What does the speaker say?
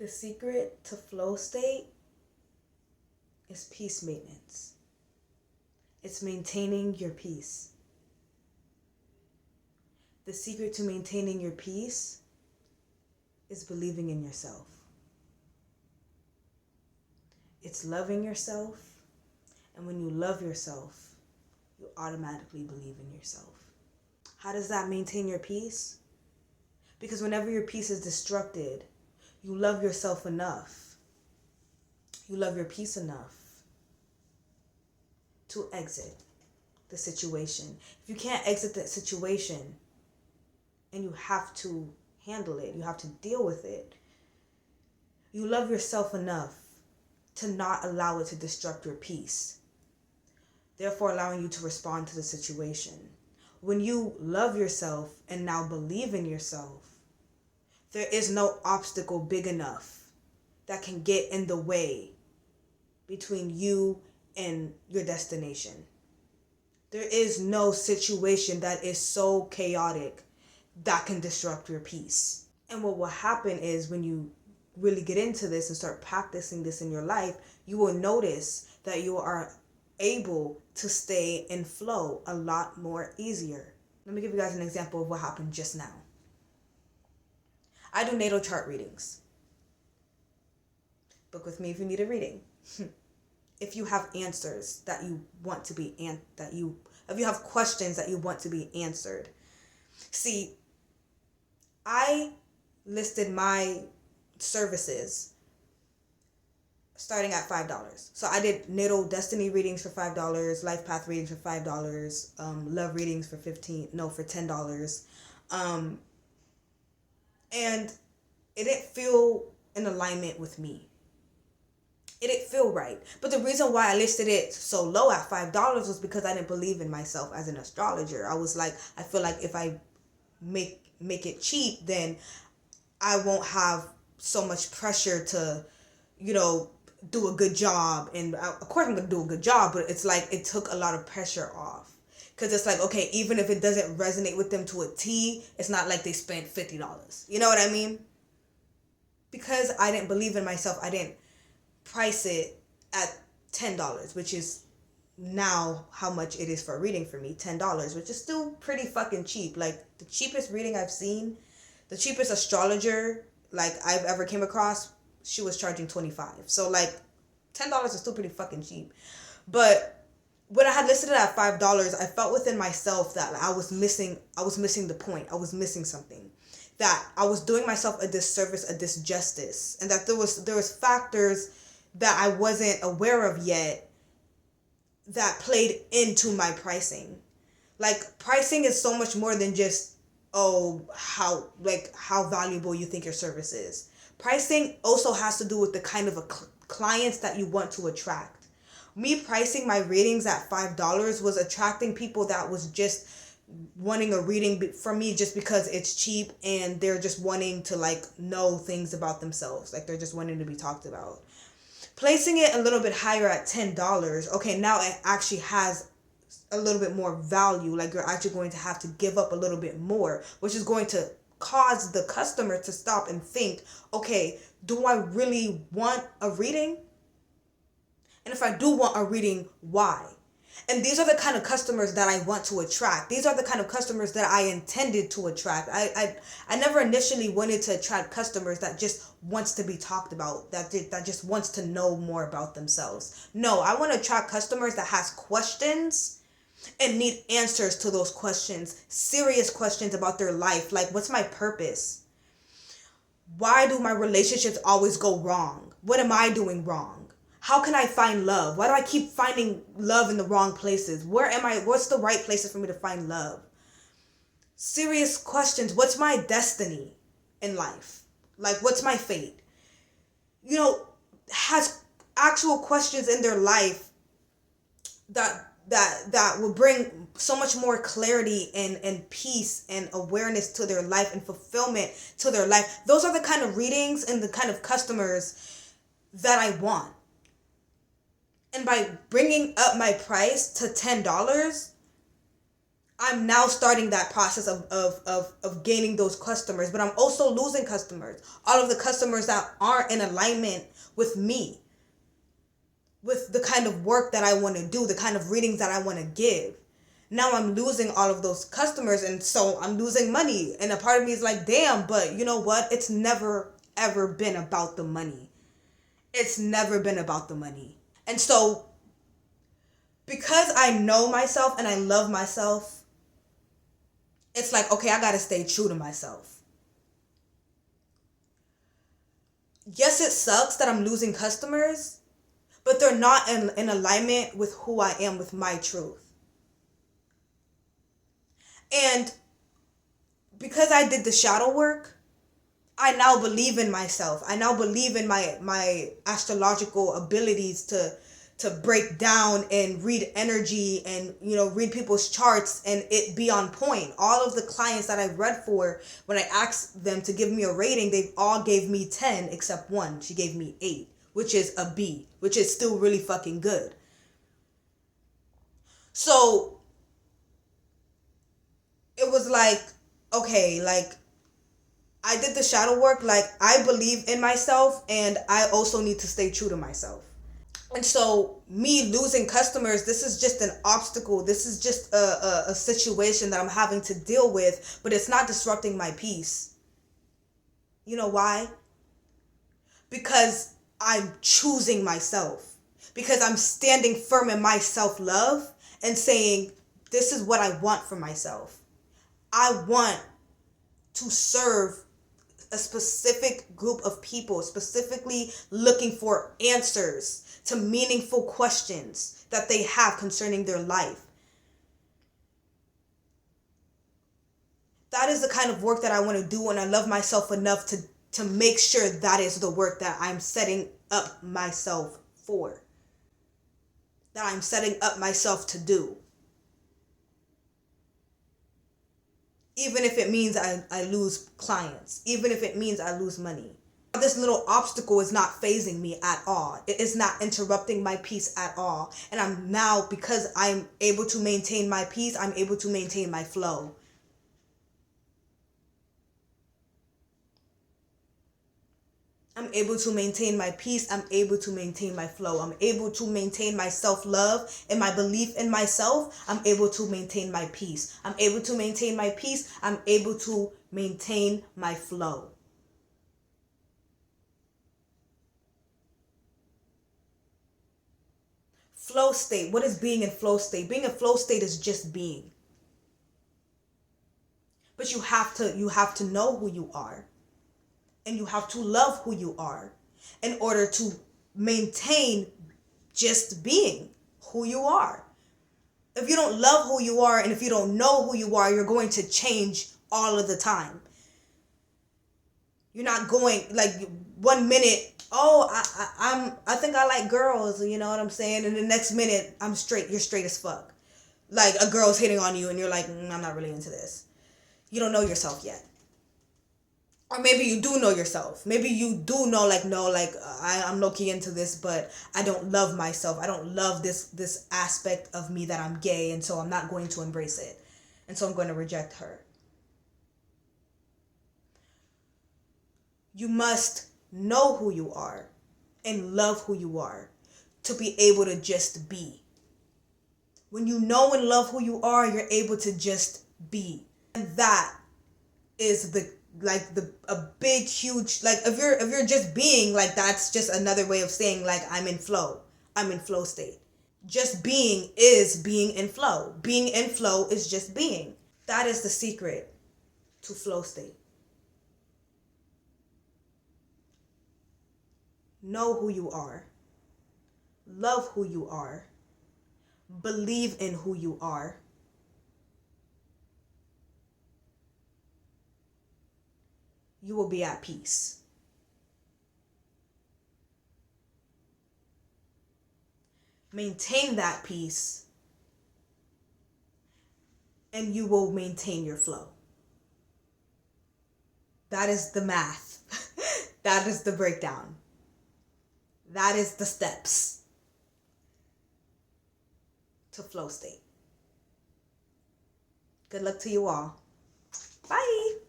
The secret to flow state is peace maintenance. It's maintaining your peace. The secret to maintaining your peace is believing in yourself. It's loving yourself, and when you love yourself, you automatically believe in yourself. How does that maintain your peace? Because whenever your peace is disrupted, you love yourself enough. You love your peace enough to exit the situation. If you can't exit that situation and you have to handle it, you have to deal with it, you love yourself enough to not allow it to disrupt your peace, therefore allowing you to respond to the situation. When you love yourself and now believe in yourself, there is no obstacle big enough that can get in the way between you and your destination. There is no situation that is so chaotic that can disrupt your peace. And what will happen is when you really get into this and start practicing this in your life, you will notice that you are able to stay in flow a lot more easier. Let me give you guys an example of what happened just now. I do natal chart readings. Book with me if you need a reading. If you have answers that you want to be if you have questions that you want to be answered. See, I listed my services starting at $5. So I did natal destiny readings for $5, life path readings for $5, love readings for $10. And it didn't feel in alignment with me. It didn't feel right. But the reason why I listed it so low at $5 was because I didn't believe in myself as an astrologer. I was like, I feel like if I make it cheap, then I won't have so much pressure to, do a good job. And of course I'm going to do a good job, but it's like it took a lot of pressure off. Because it's like, okay, even if it doesn't resonate with them to a T, it's not like they spent $50. You know what I mean? Because I didn't believe in myself, I didn't price it at $10, which is now how much it is for a reading for me, $10, which is still pretty fucking cheap. Like, the cheapest reading I've seen, the cheapest astrologer, like, I've ever came across, she was charging $25. So, like, $10 is still pretty fucking cheap. But when I had listed it at $5, I felt within myself that I was missing the point. I was missing something. That I was doing myself a disservice, a disjustice. And that there was factors that I wasn't aware of yet that played into my pricing. Like, pricing is so much more than just, how valuable you think your service is. Pricing also has to do with the kind of clients that you want to attract. Me pricing my readings at $5 was attracting people that was just wanting a reading from me just because it's cheap and they're just wanting to, like, know things about themselves. Like, they're just wanting to be talked about. Placing it a little bit higher at $10, okay, now it actually has a little bit more value. Like, you're actually going to have to give up a little bit more, which is going to cause the customer to stop and think, okay, do I really want a reading? And if I do want a reading, why? And these are the kind of customers that I want to attract. These are the kind of customers that I intended to attract. I never initially wanted to attract customers that just wants to be talked about, that just wants to know more about themselves. No, I want to attract customers that has questions and need answers to those questions. Serious questions about their life. Like, what's my purpose? Why do my relationships always go wrong? What am I doing wrong? How can I find love? Why do I keep finding love in the wrong places? What's the right places for me to find love? Serious questions. What's my destiny in life? Like, what's my fate? Has actual questions in their life that will bring so much more clarity and peace and awareness to their life and fulfillment to their life. Those are the kind of readings and the kind of customers that I want. And by bringing up my price to $10, I'm now starting that process of gaining those customers, but I'm also losing customers. All of the customers that aren't in alignment with me, with the kind of work that I want to do, the kind of readings that I want to give. Now I'm losing all of those customers, and so I'm losing money. And a part of me is like, damn, but you know what? It's never ever been about the money. It's never been about the money. And so because I know myself and I love myself, it's like, okay, I got to stay true to myself. Yes, it sucks that I'm losing customers, but they're not in alignment with who I am, with my truth. And because I did the shadow work, I now believe in myself. I now believe in my astrological abilities to break down and read energy and read people's charts and it be on point. All of the clients that I've read for, when I asked them to give me a rating, they all gave me 10 except one. She gave me 8, which is a B, which is still really fucking good. So it was like, okay, like I did the shadow work. Like I believe in myself and I also need to stay true to myself. And so me losing customers, this is just an obstacle. This is just a situation that I'm having to deal with, but it's not disrupting my peace. You know why? Because I'm choosing myself. Because I'm standing firm in my self-love and saying, this is what I want for myself. I want to serve a specific group of people, specifically looking for answers to meaningful questions that they have concerning their life. That is the kind of work that I want to do, and I love myself enough to make sure that is the work that I'm setting up myself for, that I'm setting up myself to do. Even if it means I lose clients, even if it means I lose money. This little obstacle is not phasing me at all. It is not interrupting my peace at all. And I'm now, because I'm able to maintain my peace, I'm able to maintain my flow. I'm able to maintain my peace. I'm able to maintain my flow. I'm able to maintain my self-love and my belief in myself. I'm able to maintain my peace. I'm able to maintain my peace. I'm able to maintain my flow. Flow state. What is being in flow state? Being in flow state is just being. But you have to know who you are. And you have to love who you are in order to maintain just being who you are. If you don't love who you are and if you don't know who you are, you're going to change all of the time. You're not going like 1 minute, oh, I think I like girls, you know what I'm saying? And the next minute I'm straight, you're straight as fuck. Like a girl's hitting on you and you're like, I'm not really into this. You don't know yourself yet. Or maybe you do know yourself. Maybe you do know, like, no, like, I'm low-key into this, but I don't love myself. I don't love this aspect of me that I'm gay, and so I'm not going to embrace it. And so I'm going to reject her. You must know who you are and love who you are to be able to just be. When you know and love who you are, you're able to just be. And that is a big huge, like if you're just being, like that's just another way of saying like I'm in flow state. Just being is being in flow. Being in flow is just being. That is the secret to flow state. Know who you are, love who you are, believe in who you are, you will be at peace. Maintain that peace, and you will maintain your flow. That is the math. That is the breakdown. That is the steps to flow state. Good luck to you all. Bye.